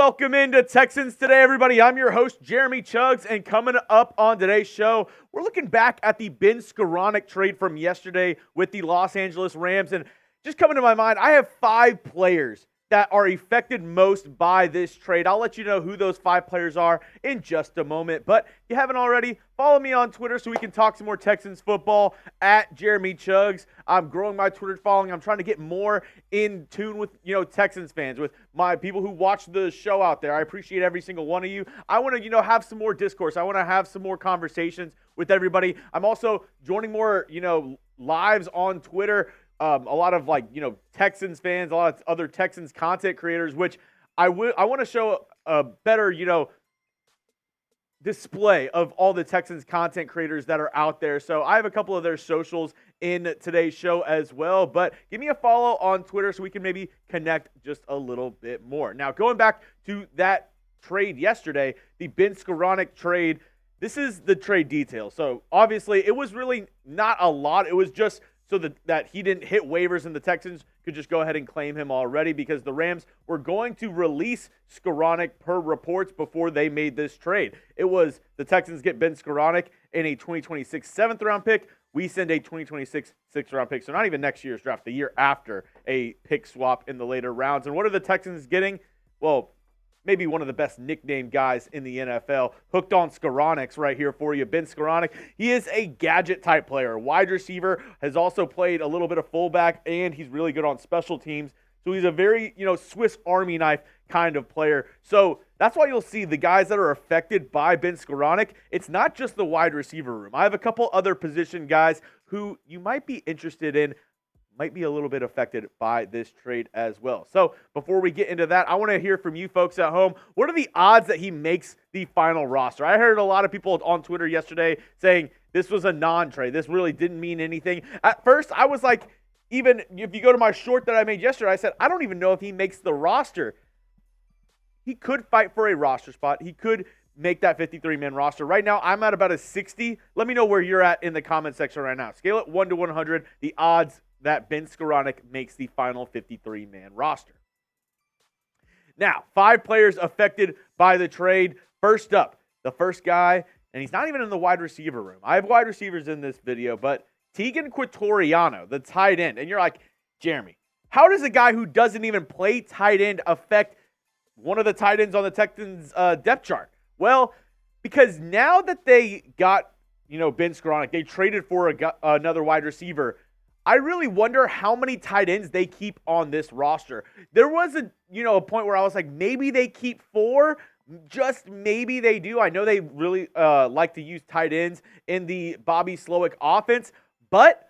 welcome into Texans Today, everybody. I'm your host, Jeremy Chuggs, and coming up on today's show, we're looking back at the Ben Skowronek trade from yesterday with the Los Angeles Rams. And just coming to my mind, I have 5 players that are affected most by this trade. I'll let you know who those 5 players are in just a moment. But if you haven't already, follow me on Twitter so we can talk some more Texans football at Jeremy Chuggs. I'm growing my Twitter following. I'm trying to get more in tune with, Texans fans, with my people who watch the show out there. I appreciate every single one of you. I want to, have some more discourse. I want to have some more conversations with everybody. I'm also joining more, lives on Twitter. A lot of Texans fans, a lot of other Texans content creators, which I want to show a better, display of all the Texans content creators that are out there. So I have a couple of their socials in today's show as well, but give me a follow on Twitter so we can maybe connect just a little bit more. Now, going back to that trade yesterday, the Ben Skowronek trade, this is the trade details. So obviously it was really not a lot. It was just so that he didn't hit waivers and the Texans could just go ahead and claim him already, because the Rams were going to release Skowronek per reports before they made this trade. It was the Texans get Ben Skowronek in a 2026 7th-round pick. We send a 2026 6th-round pick. So not even next year's draft, the year after, a pick swap in the later rounds. And what are the Texans getting? Well, maybe one of the best nicknamed guys in the NFL. Hooked on Skowronek's right here for you. Ben Skowronek. He is a gadget-type player. Wide receiver, has also played a little bit of fullback, and he's really good on special teams. So he's a very, Swiss Army knife kind of player. So that's why you'll see the guys that are affected by Ben Skowronek. It's not just the wide receiver room. I have a couple other position guys who you might be interested in, might be a little bit affected by this trade as well. So before we get into that, I want to hear from you folks at home. What are the odds that he makes the final roster? I heard a lot of people on Twitter yesterday saying this was a non-trade. This really didn't mean anything. At first, I was like, even if you go to my short that I made yesterday, I said, I don't even know if he makes the roster. He could fight for a roster spot. He could make that 53-man roster. Right now, I'm at about a 60. Let me know where you're at in the comment section right now. Scale it 1 to 100. The odds that Ben Skowronek makes the final 53-man roster. Now, 5 players affected by the trade. First up, the first guy, and he's not even in the wide receiver room. I have wide receivers in this video, but Teagan Quitoriano, the tight end. And you're like, Jeremy, how does a guy who doesn't even play tight end affect one of the tight ends on the Texans depth chart? Well, because now that they got, Ben Skowronek, they traded for another wide receiver. I really wonder how many tight ends they keep on this roster. There was a point where I was like, maybe they keep 4, just maybe they do. I know they really like to use tight ends in the Bobby Slowick offense, but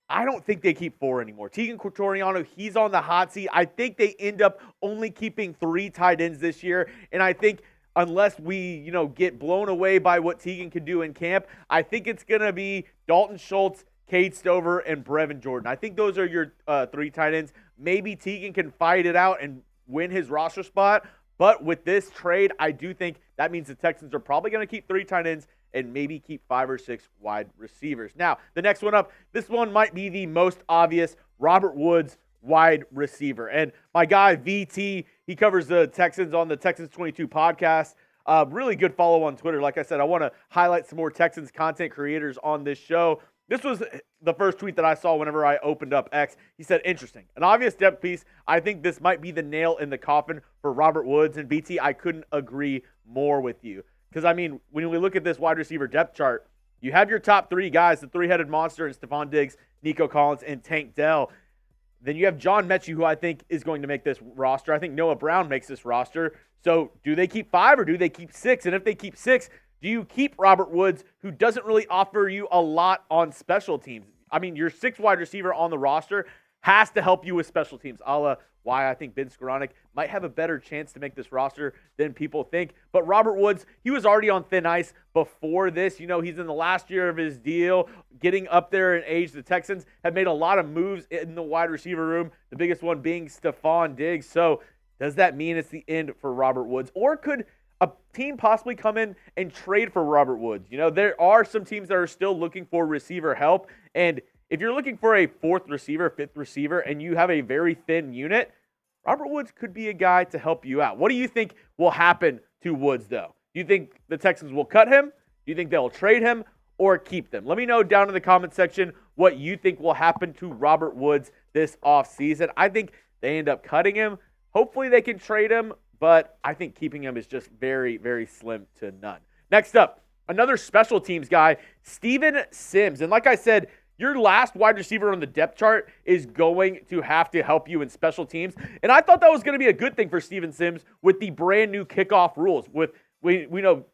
I don't think they keep 4 anymore. Teagan Quitoriano, he's on the hot seat. I think they end up only keeping 3 tight ends this year, and I think unless we, get blown away by what Teagan can do in camp, I think it's going to be Dalton Schultz, Cade Stover, and Brevin Jordan. I think those are your 3 tight ends. Maybe Teagan can fight it out and win his roster spot. But with this trade, I do think that means the Texans are probably going to keep 3 tight ends and maybe keep 5 or 6 wide receivers. Now, the next one up, this one might be the most obvious, Robert Woods, wide receiver. And my guy, VT, he covers the Texans on the Texans 22 podcast. Really good follow on Twitter. Like I said, I want to highlight some more Texans content creators on this show. This was the first tweet that I saw whenever I opened up X. He said, interesting. An obvious depth piece. I think this might be the nail in the coffin for Robert Woods. And BT, I couldn't agree more with you. Because, when we look at this wide receiver depth chart, you have your top 3 guys, the 3-headed monster, and Stephon Diggs, Nico Collins, and Tank Dell. Then you have John Mechie, who I think is going to make this roster. I think Noah Brown makes this roster. So do they keep 5 or do they keep 6? And if they keep 6, do you keep Robert Woods, who doesn't really offer you a lot on special teams? Your 6th wide receiver on the roster has to help you with special teams, a la why I think Ben Skowronek might have a better chance to make this roster than people think. But Robert Woods, he was already on thin ice before this. He's in the last year of his deal, getting up there in age. The Texans have made a lot of moves in the wide receiver room, the biggest one being Stephon Diggs. So does that mean it's the end for Robert Woods? Or could a team possibly come in and trade for Robert Woods? There are some teams that are still looking for receiver help. And if you're looking for a 4th receiver, 5th receiver, and you have a very thin unit, Robert Woods could be a guy to help you out. What do you think will happen to Woods, though? Do you think the Texans will cut him? Do you think they'll trade him or keep them? Let me know down in the comment section what you think will happen to Robert Woods this offseason. I think they end up cutting him. Hopefully they can trade him, but I think keeping him is just very, very slim to none. Next up, another special teams guy, Steven Sims. And like I said, your last wide receiver on the depth chart is going to have to help you in special teams. And I thought that was going to be a good thing for Steven Sims with the brand new kickoff rules. We know,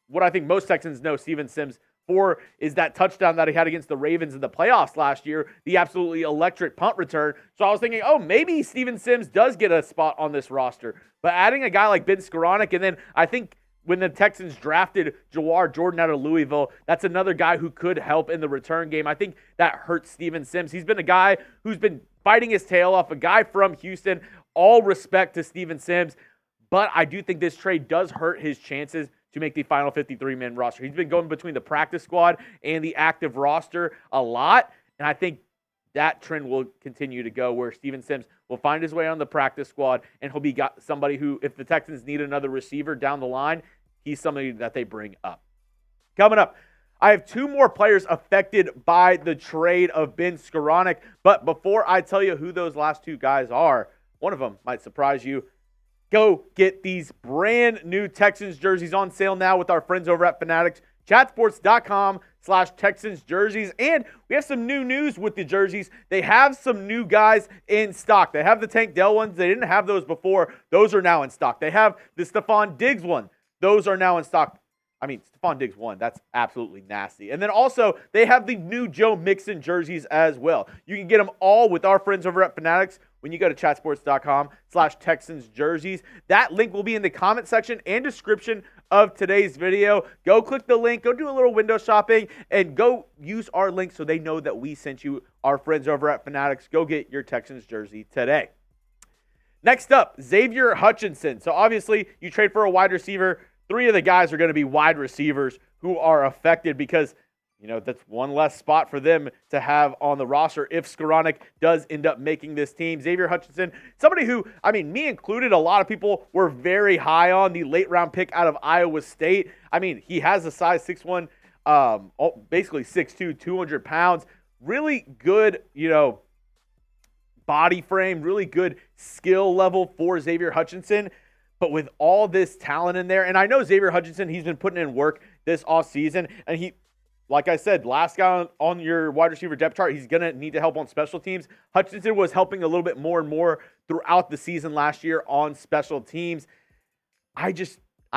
what I think most Texans know Steven Sims for is that touchdown that he had against the Ravens in the playoffs last year, the absolutely electric punt return. So I was thinking, maybe Steven Sims does get a spot on this roster. But adding a guy like Ben Skowronek, and then I think when the Texans drafted Jawar Jordan out of Louisville, that's another guy who could help in the return game. I think that hurts Steven Sims. He's been a guy who's been fighting his tail off, a guy from Houston. All respect to Steven Sims. But I do think this trade does hurt his chances to make the final 53-man roster. He's been going between the practice squad and the active roster a lot, and I think that trend will continue to go where Steven Sims will find his way on the practice squad, and he'll be somebody who, if the Texans need another receiver down the line, he's somebody that they bring up. Coming up, I have two more players affected by the trade of Ben Skowronek, but before I tell you who those last two guys are, one of them might surprise you. Go get these brand new Texans jerseys on sale now with our friends over at Fanatics. Chatsports.com/Texans jerseys. And we have some new news with the jerseys. They have some new guys in stock. They have the Tank Dell ones. They didn't have those before. Those are now in stock. They have the Stephon Diggs one. Those are now in stock. I mean, Stephon Diggs one. That's absolutely nasty. And then also, they have the new Joe Mixon jerseys as well. You can get them all with our friends over at Fanatics when you go to chatsports.com/Texans jerseys. That link will be in the comment section and description of today's video. Go click the link, go do a little window shopping, and go use our link so they know that we sent you, our friends over at Fanatics. Go get your Texans jersey today. Next up, Xavier Hutchinson. So obviously, you trade for a wide receiver. Three of the guys are going to be wide receivers who are affected because, that's one less spot for them to have on the roster if Skowronek does end up making this team. Xavier Hutchinson, somebody who, me included, a lot of people were very high on, the late round pick out of Iowa State. He has a size 6'1", basically 6'2", 200 pounds. Really good, body frame, really good skill level for Xavier Hutchinson. But with all this talent in there, and I know Xavier Hutchinson, he's been putting in work this offseason, and he, like I said, last guy on your wide receiver depth chart, he's going to need to help on special teams. Hutchinson was helping a little bit more and more throughout the season last year on special teams. I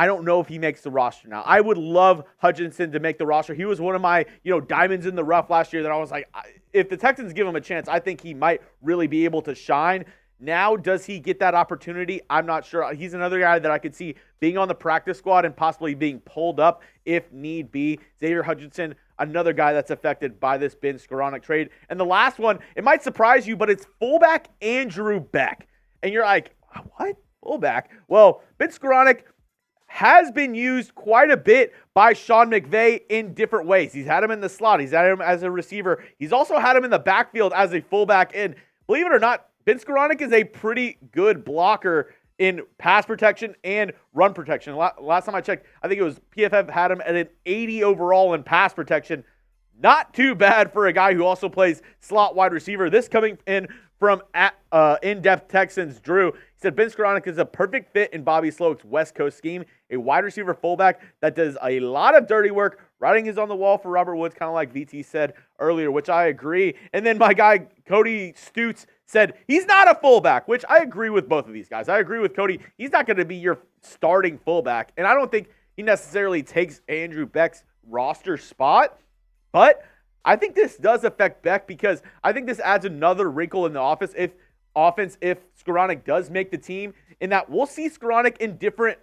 don't know if he makes the roster now. I would love Hutchinson to make the roster. He was one of my, diamonds in the rough last year that I was like, if the Texans give him a chance, I think he might really be able to shine. Now, does he get that opportunity? I'm not sure. He's another guy that I could see being on the practice squad and possibly being pulled up if need be. Xavier Hutchinson, another guy that's affected by this Ben Skowronek trade. And the last one, it might surprise you, but it's fullback Andrew Beck. And you're like, what? Fullback? Well, Ben Skowronek has been used quite a bit by Sean McVay in different ways. He's had him in the slot. He's had him as a receiver. He's also had him in the backfield as a fullback. And believe it or not, Ben Skowronek is a pretty good blocker in pass protection and run protection. Last time I checked, I think it was PFF had him at an 80 overall in pass protection. Not too bad for a guy who also plays slot wide receiver. This coming in from In-Depth Texans, Drew. He said Ben Skowronek is a perfect fit in Bobby Sloak's West Coast scheme, a wide receiver fullback that does a lot of dirty work. Writing is on the wall for Robert Woods, kind of like VT said earlier, which I agree. And then my guy, Cody Stutz, said he's not a fullback, which I agree with both of these guys. I agree with Cody. He's not going to be your starting fullback, and I don't think he necessarily takes Andrew Beck's roster spot, but I think this does affect Beck because I think this adds another wrinkle in the offense if Skowronek does make the team, in that we'll see Skowronek in different,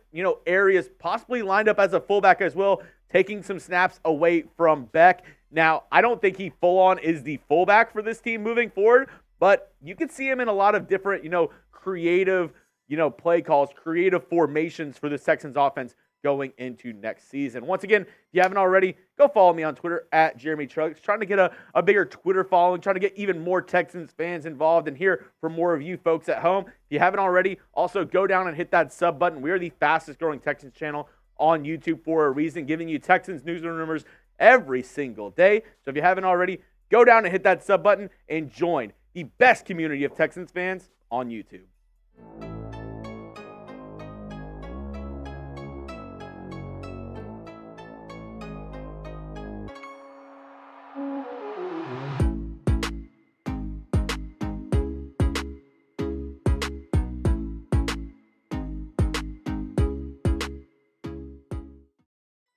areas, possibly lined up as a fullback as well, taking some snaps away from Beck. Now, I don't think he full-on is the fullback for this team moving forward, but you can see him in a lot of different, creative, play calls, creative formations for the Texans offense going into next season. Once again, if you haven't already, go follow me on Twitter at Jeremy Chuggs. Trying to get a bigger Twitter following, trying to get even more Texans fans involved and hear from more of you folks at home. If you haven't already, also go down and hit that sub button. We are the fastest growing Texans channel on YouTube for a reason, giving you Texans news and rumors every single day. So if you haven't already, go down and hit that sub button and join the best community of Texans fans on YouTube.